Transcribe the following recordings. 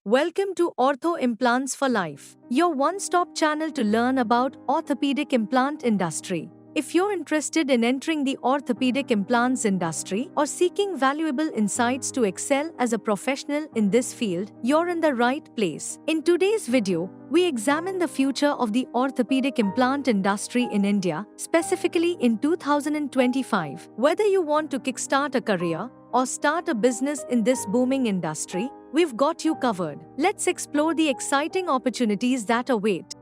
Welcome to Ortho Implants for Life, your one-stop channel to learn about orthopedic implant industry. If you're interested in entering the orthopedic implants industry or seeking valuable insights to excel as a professional in this field, you're in the right place. In today's video, we examine the future of the orthopedic implant industry in India, specifically in 2025. Whether you want to kickstart a career or start a business in this booming industry, we've got you covered. Let's explore the exciting opportunities that await.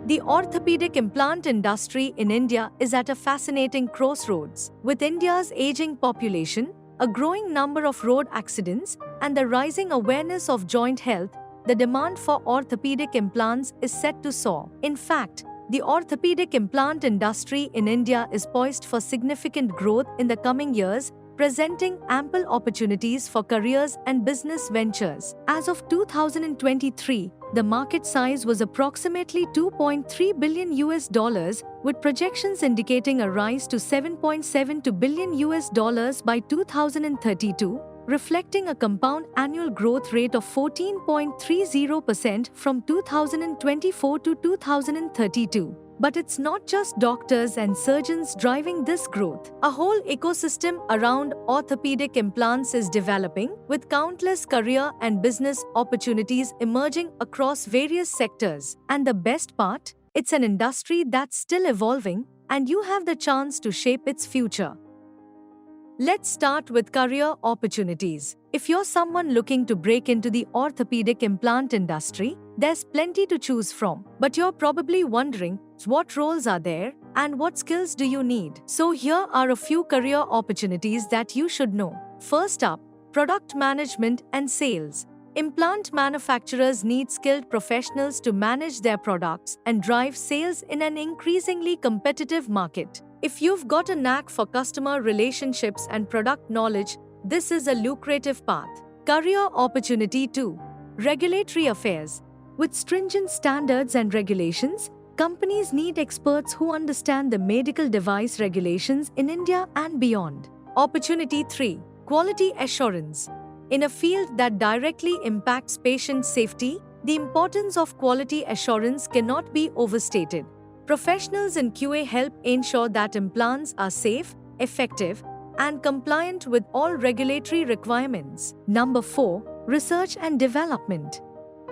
The orthopedic implant industry in India is at a fascinating crossroads. With India's aging population, a growing number of road accidents, and the rising awareness of joint health, the demand for orthopedic implants is set to soar. In fact, the orthopedic implant industry in India is poised for significant growth in the coming years, presenting ample opportunities for careers and business ventures. As of 2023, the market size was approximately $2.3 billion, with projections indicating a rise to $7.72 billion by 2032, reflecting a compound annual growth rate of 14.30% from 2024 to 2032. But it's not just doctors and surgeons driving this growth. A whole ecosystem around orthopedic implants is developing, with countless career and business opportunities emerging across various sectors. And the best part? It's an industry that's still evolving, and you have the chance to shape its future. Let's start with career opportunities. If you're someone looking to break into the orthopedic implant industry, there's plenty to choose from. But you're probably wondering, what roles are there and what skills do you need? So here are a few career opportunities that you should know. First up, product management and sales. Implant manufacturers need skilled professionals to manage their products and drive sales in an increasingly competitive market. If you've got a knack for customer relationships and product knowledge, this is a lucrative path. Career opportunity 2. Regulatory affairs. With stringent standards and regulations, companies need experts who understand the medical device regulations in India and beyond. Opportunity 3. Quality assurance. In a field that directly impacts patient safety, the importance of quality assurance cannot be overstated. Professionals in QA help ensure that implants are safe, effective, and compliant with all regulatory requirements. Number 4. Research and development.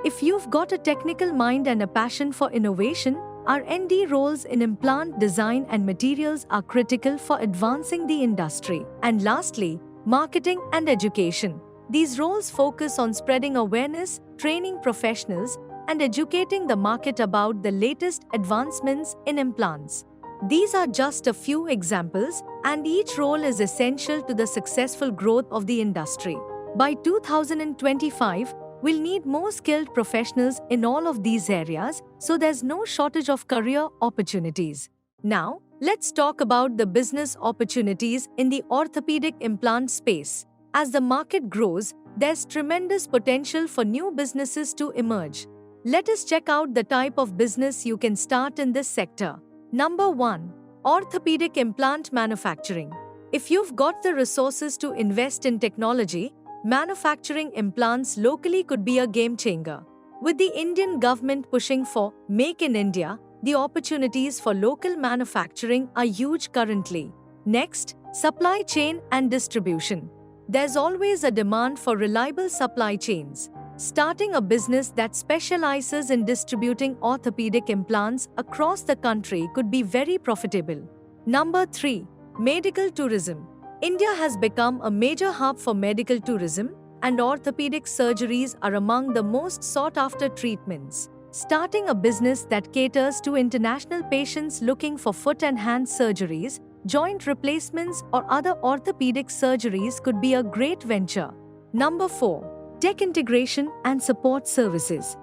If you've got a technical mind and a passion for innovation, R&D roles in implant design and materials are critical for advancing the industry. And lastly, marketing and education. These roles focus on spreading awareness, training professionals, and educating the market about the latest advancements in implants. These are just a few examples, and each role is essential to the successful growth of the industry. By 2025, we'll need more skilled professionals in all of these areas, so there's no shortage of career opportunities. Now, let's talk about the business opportunities in the orthopedic implant space. As the market grows, there's tremendous potential for new businesses to emerge. Let us check out the type of business you can start in this sector. Number 1. Orthopedic implant manufacturing. If you've got the resources to invest in technology, manufacturing implants locally could be a game changer. With the Indian government pushing for Make in India, the opportunities for local manufacturing are huge currently. Next, supply chain and distribution. There's always a demand for reliable supply chains. Starting a business that specializes in distributing orthopedic implants across the country could be very profitable. Number 3. Medical tourism. India has become a major hub for medical tourism, and orthopedic surgeries are among the most sought-after treatments. Starting a business that caters to international patients looking for foot and hand surgeries, joint replacements, or other orthopedic surgeries could be a great venture. Number 4. Tech integration and support services.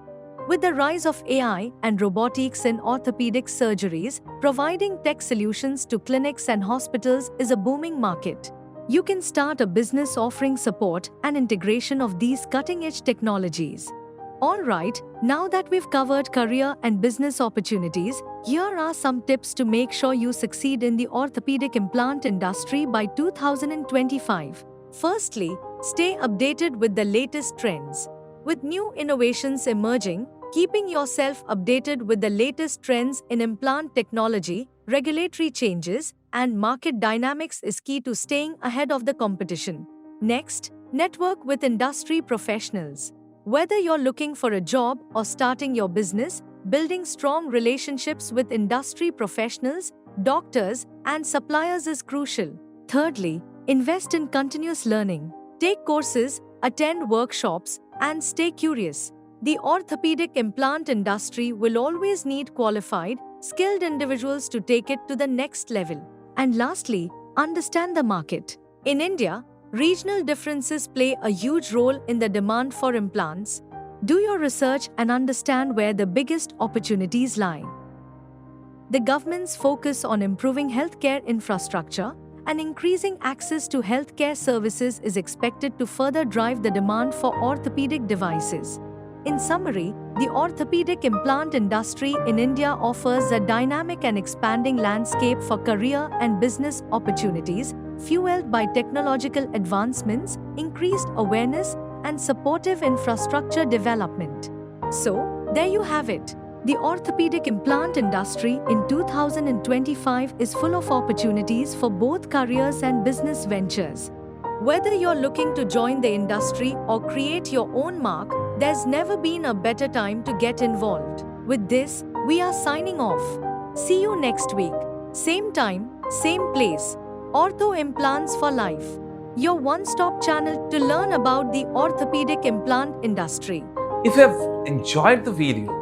With the rise of AI and robotics in orthopedic surgeries, providing tech solutions to clinics and hospitals is a booming market. You can start a business offering support and integration of these cutting-edge technologies. Alright, now that we've covered career and business opportunities, here are some tips to make sure you succeed in the orthopedic implant industry by 2025. Firstly, stay updated with the latest trends. With new innovations emerging, keeping yourself updated with the latest trends in implant technology, regulatory changes, and market dynamics is key to staying ahead of the competition. Next, network with industry professionals. Whether you're looking for a job or starting your business, building strong relationships with industry professionals, doctors, and suppliers is crucial. Thirdly, invest in continuous learning. Take courses, attend workshops, and stay curious. The orthopedic implant industry will always need qualified, skilled individuals to take it to the next level. And lastly, understand the market. In India, regional differences play a huge role in the demand for implants. Do your research and understand where the biggest opportunities lie. The government's focus on improving healthcare infrastructure and increasing access to healthcare services is expected to further drive the demand for orthopedic devices. In summary, the orthopedic implant industry in India offers a dynamic and expanding landscape for career and business opportunities, fueled by technological advancements, increased awareness, and supportive infrastructure development. So, there you have it. The orthopedic implant industry in 2025 is full of opportunities for both careers and business ventures. Whether you're looking to join the industry or create your own mark, there's never been a better time to get involved. With this, we are signing off. See you next week. Same time, same place. Ortho Implants for Life. Your one-stop channel to learn about the orthopedic implant industry. If you have enjoyed the video,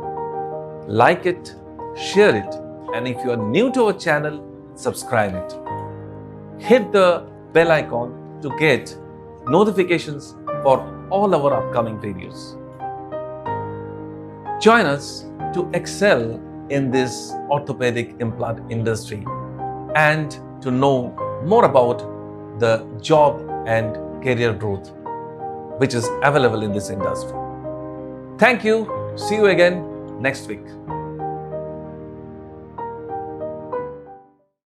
like it, share it, and if you are new to our channel, subscribe it. Hit the bell icon to get notifications for all our upcoming videos. Join us to excel in this orthopedic implant industry and to know more about the job and career growth which is available in this industry. Thank you. See you again next week.